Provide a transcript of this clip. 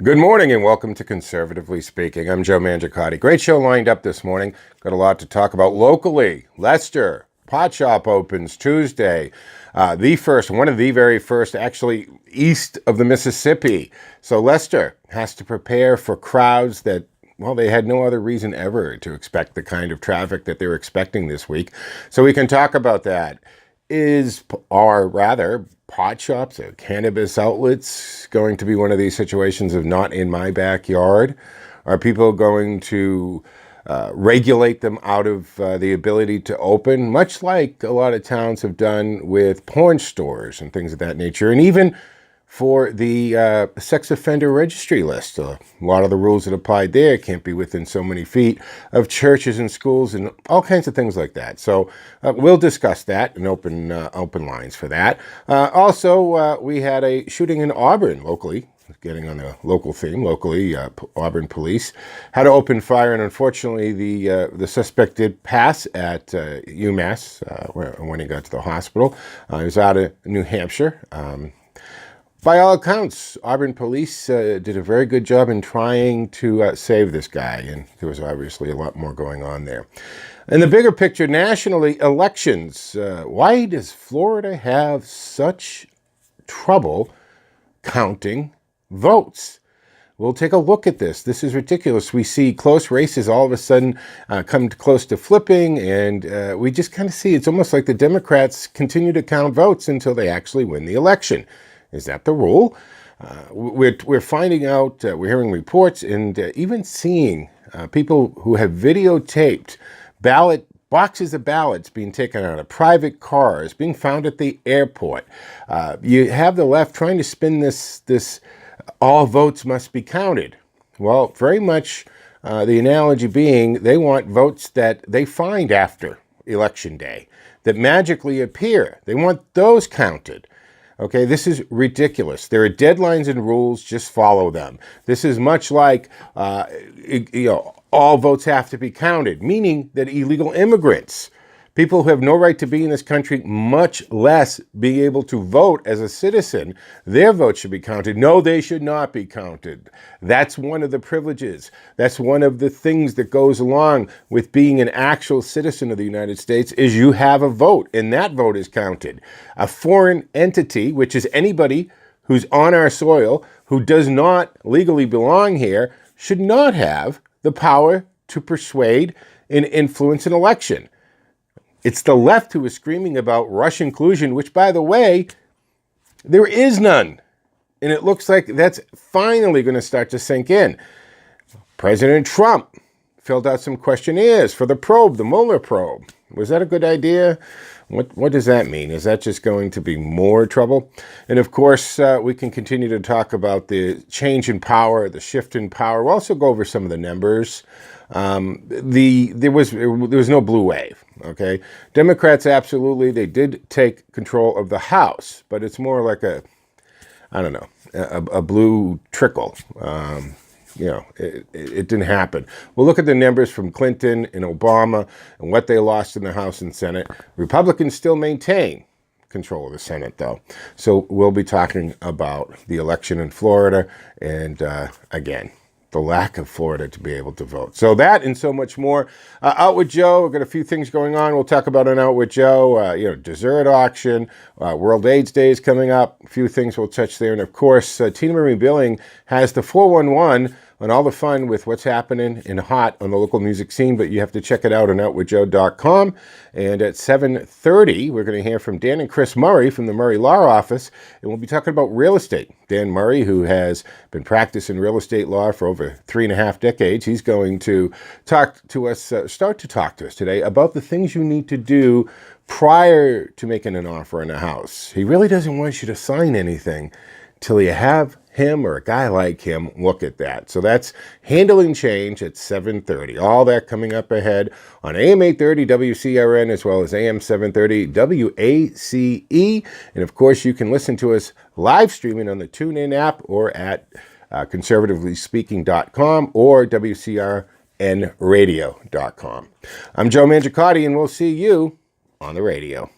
Good morning and welcome to Conservatively Speaking. I'm Joe Mangiacotti. Great show lined up this morning. Got a lot to talk about locally. Leicester, Pot Shop opens Tuesday. One of the very first, actually, east of the Mississippi. So Leicester has to prepare for crowds that, well, they had no other reason ever to expect the kind of traffic that they're expecting this week. So we can talk about that. Pot shops or cannabis outlets going to be one of these situations of not in my backyard? Are people going to regulate them out of the ability to open, much like a lot of towns have done with porn stores and things of that nature? And even for the sex offender registry list, a lot of the rules that applied there can't be within so many feet of churches and schools and all kinds of things like that. So we'll discuss that and open lines for that. Also, we had a shooting in Auburn locally. Getting on the local theme, Auburn police had to open fire, and unfortunately, the suspect did pass at UMass when he got to the hospital. He was out of New Hampshire. By all accounts, Auburn police did a very good job in trying to save this guy, and there was obviously a lot more going on there. In the bigger picture, nationally, elections. Why does Florida have such trouble counting votes? We'll take a look at this. This is ridiculous. We see close races all of a sudden come close to flipping, and we just kind of see it's almost like the Democrats continue to count votes until they actually win the election. Is that the rule? We're finding out, we're hearing reports and even seeing people who have videotaped boxes of ballots being taken out of private cars, being found at the airport. You have the left trying to spin this all votes must be counted. Well, very much the analogy being they want votes that they find after Election Day, that magically appear. They want those counted. Okay, this is ridiculous. There are deadlines and rules, just follow them. This is much like, all votes have to be counted, meaning that illegal immigrants, people who have no right to be in this country, much less be able to vote as a citizen, their vote should be counted. No, they should not be counted. That's one of the privileges. That's one of the things that goes along with being an actual citizen of the United States is you have a vote, and that vote is counted. A foreign entity, which is anybody who's on our soil, who does not legally belong here, should not have the power to persuade and influence an election. It's the left who is screaming about Russian collusion, which, by the way, there is none. And it looks like that's finally going to start to sink in. President Trump filled out some questionnaires for the probe, the Mueller probe. Was that a good idea? What does that mean? Is that just going to be more trouble? And of course, we can continue to talk about the change in power, the shift in power. We'll also go over some of the numbers. There was no blue wave. Okay, Democrats absolutely, they did take control of the House, but it's more like a blue trickle. It didn't happen. We'll look at the numbers from Clinton and Obama and what they lost in the House and Senate. Republicans still maintain control of the Senate, though. So we'll be talking about the election in Florida and, again, the lack of Florida to be able to vote. So that and so much more. Out with Joe. We've got a few things going on. We'll talk about an Out with Joe, dessert auction, World AIDS Day is coming up. A few things we'll touch there. And of course, Tina Marie Billing has the 411 on all the fun with what's happening in hot on the local music scene, but you have to check it out on outwithjoe.com. And at 7:30, we're going to hear from Dan and Chris Murray from the Murray Law Office, and we'll be talking about real estate. Dan Murray, who has been practicing real estate law for over 3.5 decades, he's going to start to talk to us today about the things you need to do prior to making an offer on a house. He really doesn't want you to sign anything till you have him or a guy like him look at that. So that's Handling Change at 7:30. All that coming up ahead on AM 830 WCRN as well as AM 730 WACE. And of course, you can listen to us live streaming on the TuneIn app or at conservativelyspeaking.com or WCRNradio.com. I'm Joe Mangiacotti, and we'll see you on the radio.